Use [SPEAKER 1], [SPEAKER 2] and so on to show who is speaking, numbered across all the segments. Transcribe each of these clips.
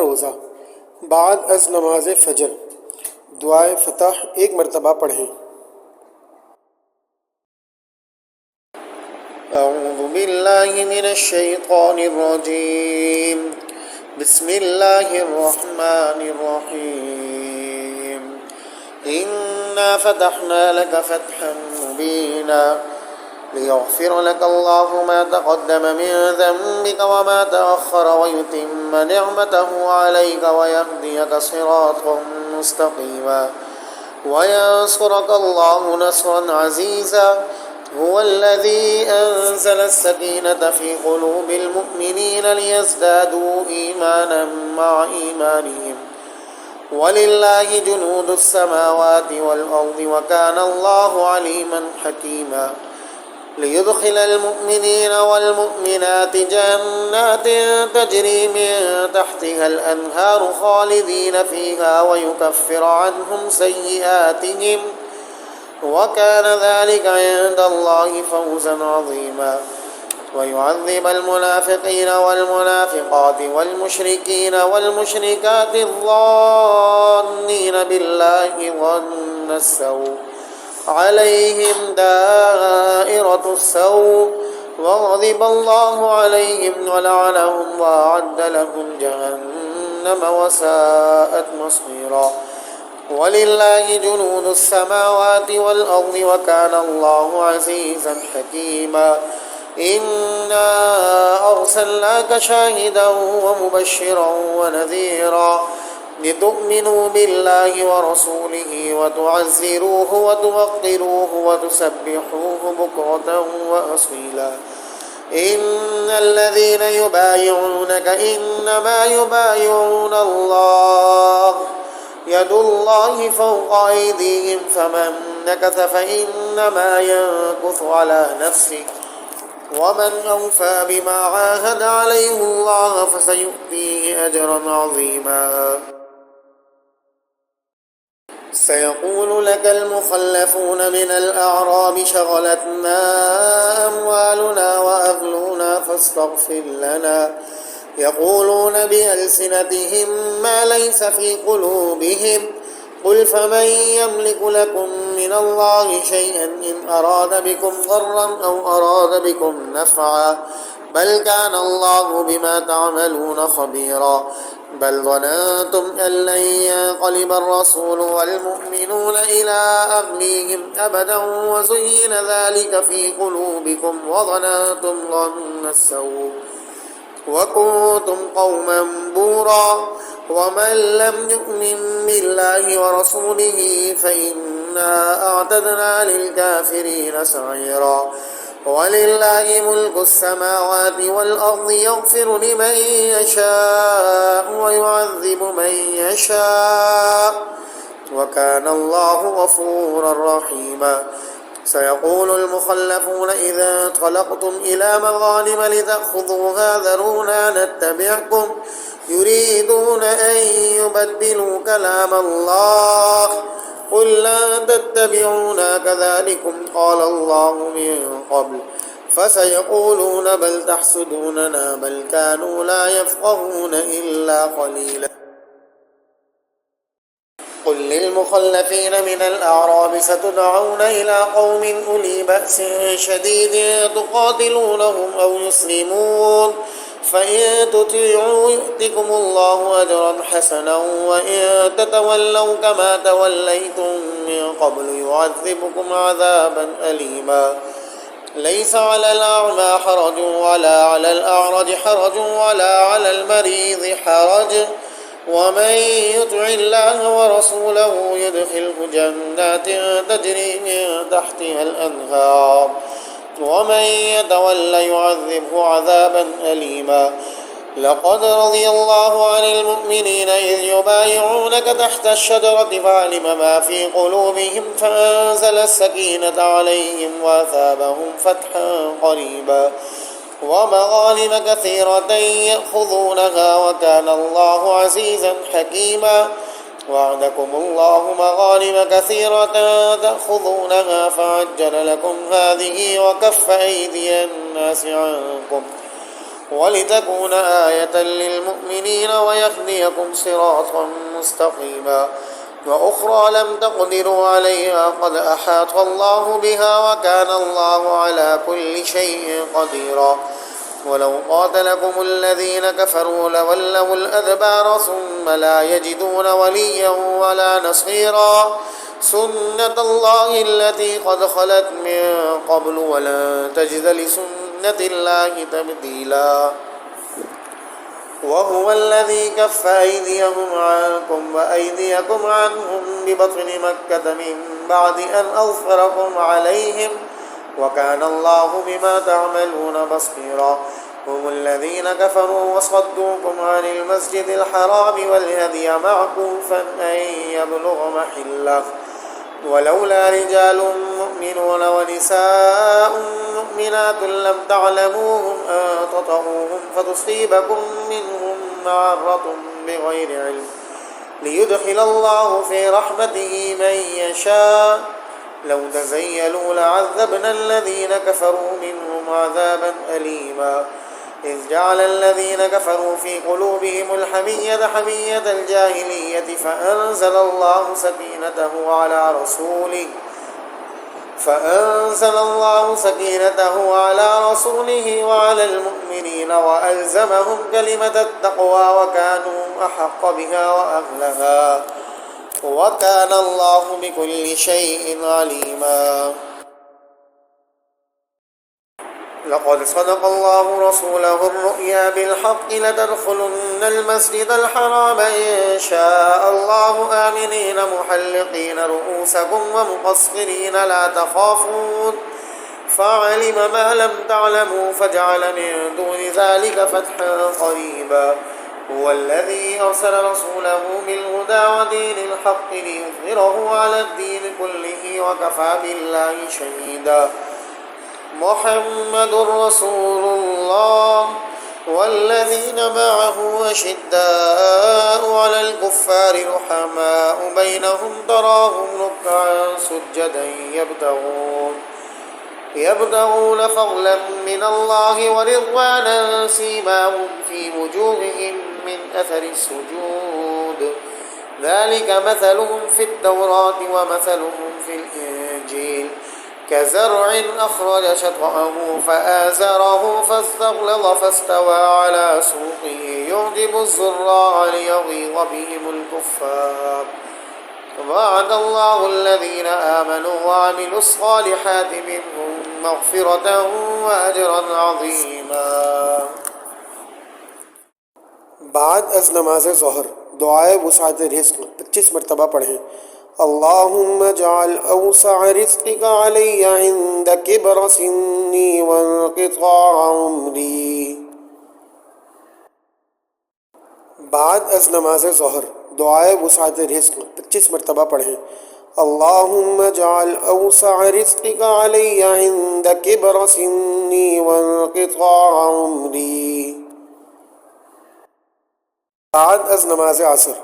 [SPEAKER 1] रोज़ा बाद अज़ नमाज फ़जर दुआए फ़तह एक मरतबा पढ़ें।
[SPEAKER 2] अऊज़ु बिल्लाहि मिनश्शैतानिर्रजीम। बिस्मिल्लाहिर्रहमानिर्रहीम। इन्ना फ़तहना लक फ़तहन मुबीना लियग़फ़िर लक अल्लाहु मा तक़द्दम मिन ज़ंबिक व मा तअख़्ख़र व युतिम्म निअमतहु अलैक व यहदियक सिरातन मुस्तक़ीमा व यंसुरक अल्लाहु नस्रन अज़ीज़ा हुवा अल्लज़ी अंज़ल अस्सकीनत फ़ी क़ुलूबिल मुअमिनीन लियज़दादू ईमानन मअ ईमानिहिम वलिल्लाहि जुनूदुस समावाति वल अर्दि व काना अल्लाहु अलीमन हकीमा लियुदखिलल मुअमिनीन वल मुअमिनाति जन्नातिन तजरी मिन तहतिहल अन्हारु खालिदीन फ़ीहा व युकफ्फिर अन्हुम सय्यिआतिहिम व कान ज़ालिका इंदल्लाहि फ़ौज़न अज़ीमा व युअज़्ज़िबल मुनाफ़िक़ीन वल मुनाफ़िक़ाति वल मुशरिकीन वल मुशरिकाति ज़ान्नीन बिल्लाहि ज़न्न सव्व अलैहिम दाइरतुस सव्व व ग़ज़िब अल्लाहु अलैहिम व लअनहुम व अअद्द लहुम जहन्नम व साअत मसीरा वलिल्लाहि जुनूदुस समावाति वल अर्दि व काना अल्लाहु अज़ीज़न हकीमा इन्ना अरसलनाक शाहिदन व मुबश्शिरन व नज़ीरा लितुअ्मिनू बिल्लाहि व रसूलिहि व तुअज़्ज़िरूहु व तुवक़्क़िरूहु व तुसब्बिहूहु बुक्रतन व असीला इन्नल्लज़ीन युबायिऊनक इन्नमा युबायिऊन अल्लाह यदुल्लाहि फ़ौक़ अयदीहिम फ़मन नकस फ़इन्नमा यनकुसु अला नफ़्सिहि वमन अवफ़ा बिमा आहद अलैहिल्लाह फ़सयु'तीहि अजरन अज़ीमा। सयक़ूलु लकल मुख़ल्लफ़ून मिनल अअराबि शग़लतना अम्वालुना व अहलुना फ़ास्तग़फ़िर लना यक़ूलून बिअल्सिनतिहिम मा लैस फ़ी क़ुलूबिहिम क़ुल फ़मन यमलिकु लकुम मिनल्लाहि शयअन इन अराद बिकुम ज़र्रन औ अराद बिकुम नफ़अन बल काना अल्लाहु बिमा तअमलून ख़बीरा बल ज़ननतुम अन लन यन्क़लिबा अर्रसूलु वल मुअमिनून इला अहलीहिम अबदन व ज़ुय्यिन ज़ालिका फ़ी क़ुलूबिकुम व ज़ननतुम ظन्न السوء वकुन्तुम क़ौमन बूरा वमन लम यु'मिन बिल्लाहि व रसूलिहि फ़इन्ना अअतदना लिलकाफ़िरीन सईरा वलिल्लाहि मुल्कुस समावाति वल अर्दि यग़फ़िरु लिमन यशाअ व युअज़्ज़िबु मन यशाअ व काना अल्लाहु गफ़ूरन रहीमा। सयक़ूलु المخلفون إذا انطلقتم إلى مغانم لتأخذوها ذرونا نتبعكم يريدون أن يبدلوا كلام الله قل لن تتبعونا كذلكم قال الله من قبل فسيقولون بل تحسدوننا بل كانوا لا يفقهون إلا قليلا قل للمخلفين من الأعراب ستدعون إلى قوم أولي بأس شديد تقاتلونهم أو يسلمون فإن تطيعوا يؤتكم الله أجرا حسنا وإن تتولوا كما توليتم من قبل يعذبكم عذابا أليما ليس على الأعمى حرج ولا على الأعرج حرج ولا على المريض حرج ومن يطع الله ورسوله يدخله جنات تجري من تحتها الأنهار ومن يتولى يعذبه عذابا أليما لقد رضي الله عن المؤمنين إذ يبايعونك تحت الشجرة فعلم ما في قلوبهم فأنزل السكينة عليهم وأثابهم فتحا قريبا ومغانم كثيرة يأخذونها وكان الله عزيزا حكيما وعدكم الله مغانم كثيرة تأخذونها فعجل لكم هذه وكف أيدي الناس عنكم ولتكون آية للمؤمنين ويهديكم صراطا مستقيما وأخرى لم تقدروا عليها قد أحاط الله بها وكان الله على كل شيء قديرا ولو قاتلكم الذين كفروا لولوا الأدبار ثم لا يجدون وليا ولا نصيرا سنة الله التي قد خلت من قبل ولن تجد لسنة الله تبديلا وهو الذي كف أيديهم عنكم وأيديكم عنهم ببطن مكة من بعد أن أظفركم عليهم وكان الله بما تعملون بصيرا هم الذين كفروا وصدوكم عن المسجد الحرام والهدي معكوفا أن يبلغ محله ولولا رجال مؤمنون ونساء مؤمنات لم تعلموهم أن تطؤوهم فتصيبكم منهم معرة بغير علم ليدخل الله في رحمته من يشاء لو تزيلوا لعذبنا الذين كفروا منهم عذابا أليما إذ جعل الذين كفروا في قلوبهم الحمية حمية الجاهلية فأنزل الله سكينته على رسوله وعلى المؤمنين وألزمهم كلمة التقوى وكانوا أحق بها وأهلها وكان الله بكل شيء عليما لقد صدق الله رسوله الرؤيا بالحق لتدخلن المسجد الحرام إن شاء الله آمنين محلقين رؤوسكم ومقصرين لا تخافون فعلم ما لم تعلموا فجعل من دون ذلك فتحا قريبا هو الذي أرسل رسوله بالهدى ودين الحق ليظهره على الدين كله وكفى بالله شهيدا محمد رسول الله والذين معه أشداء على الكفار رحماء بينهم تراهم ركعا سجدا يبتغون فضلا من الله ورضوانا سيماهم في وجوههم من أثر السجود ذلك مثلهم في التوراة ومثلهم في الإنجيل كزرع أخرج شطأه فآزره فاستغلظ فاستوى على سوقه يعجب الزراع ليغيظ بهم الكفار وعد الله الذين آمنوا وعملوا الصالحات منهم مغفرة وأجرا عظيما
[SPEAKER 1] बाद अज नमाज ज़ोहर दुआए वुसाअत रिज़्क़ 25 मरतबा पढ़ें। अल्लाहुम्मा जअल औसा रिज़्क़िक अलैया इंद किबर सिन्नी वन्क़िता उम्री। बाद अज नमाज ज़ोहर दुआए वुसाअत रिज़्क़ 25 मरतबा पढ़ें। अल्लाहुम्मा जअल औसा रिज़्क़िक अलैया इंद किबर सिन्नी वन्क़िता उम्री। बाद अज नमाज असर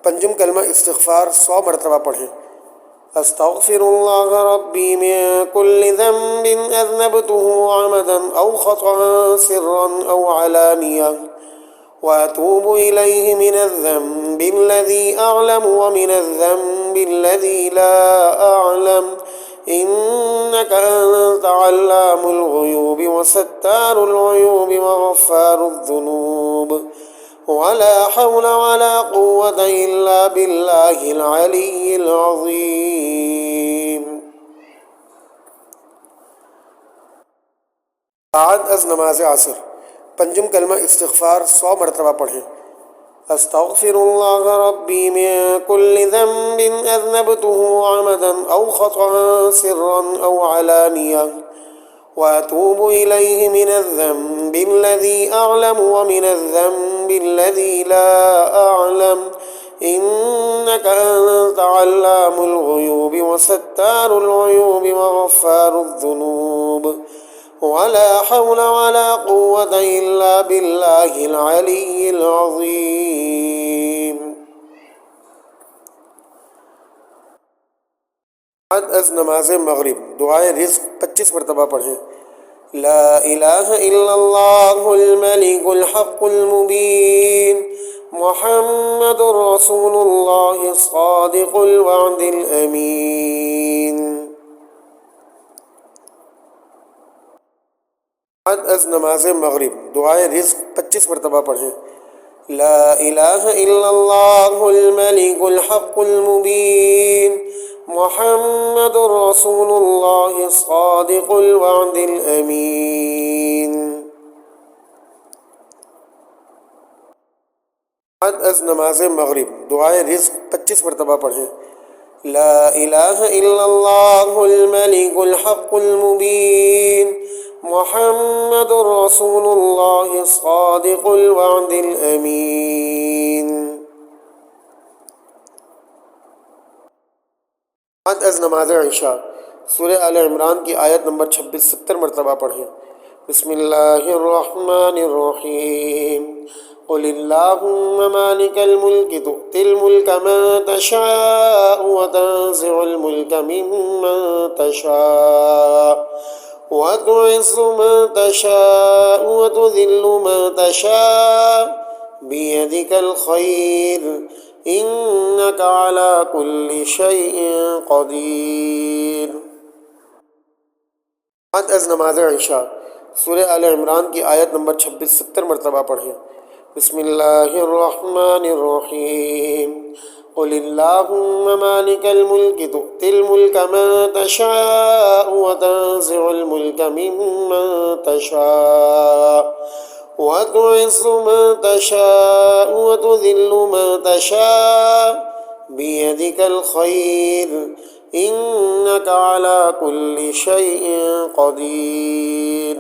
[SPEAKER 1] पंजुम कलमा इस्तिग़फ़ार 100 मरतबा पढ़ें। अस्तग़फ़िरुल्लाह रब्बी मिन कुल्लि ज़ंबिन अज़नबतुहु अमदन औ ख़तअन सिर्रन औ अलानिया व अतूबु इलैहि मिनज़्ज़ंबि अल्लज़ी अअलम व मिनज़्ज़ंबि अल्लज़ी ला अअलम इन्नका अंत अल्लामुल ग़ुयूबि व सत्तारुल ग़ुयूबि व ग़फ़्फ़ारुज़ ज़ुनूब वला हौला वला कुव्वता इल्ला बिल्लाहिल अलिय्यिल अज़ीम। बाद अज नमाज असर पंजुम कलमा इस्तिग़फ़ार 100 मरतबा पढ़ें। अस्तग़फ़िरुल्लाह रब्बी मिन कुल्लि ज़ंबिन अज़नबतुहु अमदन औ ख़तअन सिर्रन औ अलानिया व अतूबु इलैहि मिनज़्ज़ंबि अल्लज़ी अअलम व मिनज़्ज़ंबि अल्लज़ी ला अअलम इन्नका अंत अल्लामुल ग़ुयूबि व सत्तारुल ग़ुयूबि व ग़फ़्फ़ारुज़ ज़ुनूब वला हौला वला कुव्वता इल्ला बिल्लाहिल अलिय्यिल अज़ीम। बाद अज नमाज मग़रिब दुआए रिज़्क़ 25 मरतबा पढ़ें। ला इलाहा इल्लल्लाहुल मलिकुल हक़्क़ुल मुबीन मुहम्मदुर रसूलुल्लाह सादिकुल वअदिल अमीन। अज़ नमाज मगरिब दुआए रिज़्क़ 25 मरतबा पढ़ें। ला इलाहा इल्लल्लाहुल मलिकुल हक़्क़ुल मुबीन मुहम्मदुर रसूलुल्लाह सादिकुल वअदिल अमीन। अज़ नमाज मगरिब दुआए रिज़्क़ 25 मरतबा पढ़ें। ला इलाहा इल्लल्लाहुल मलिकुल हक़्क़ुल मुबीन मुहम्मदुर रसूलुल्लाह सादिकुल वअदिल अमीन। अज़ नमाज इशा सूरह आल इमरान की आयत नंबर 26 70 मरतबा पढ़ें। बिस्मिल्लाहिर्रहमानिर्रहीम क़ुलिल्लाहुम्मा मालिकल मुल्क तु'तिल मुल्का मन तशाअ व तंज़िउल मुल्का मिम्मन तशाअ व तु'इज़्ज़ु मन तशाअ व तुज़िल्लु मन तशाअ बियदिकल खैर इन्नका अला कुल्लि शैइन क़दीर। अज़ नमाज इशा सूरह आल इमरान की आयत नंबर 26 70 मरतबा पढ़ें। बिस्मिल्लाहिर्रहमानिर्रहीम क़ुलिल्लाहुम्मा मालिकल मुल्क तु'तिल मुल्का मन तशाअ व तंज़िउल मुल्का मिम्मन तशाअ व तु'इज़्ज़ु मन तशाअ व तुज़िल्लु मन तशाअ बियदिकल खैर इन्नका अला कुल्लि शैइन क़दीर।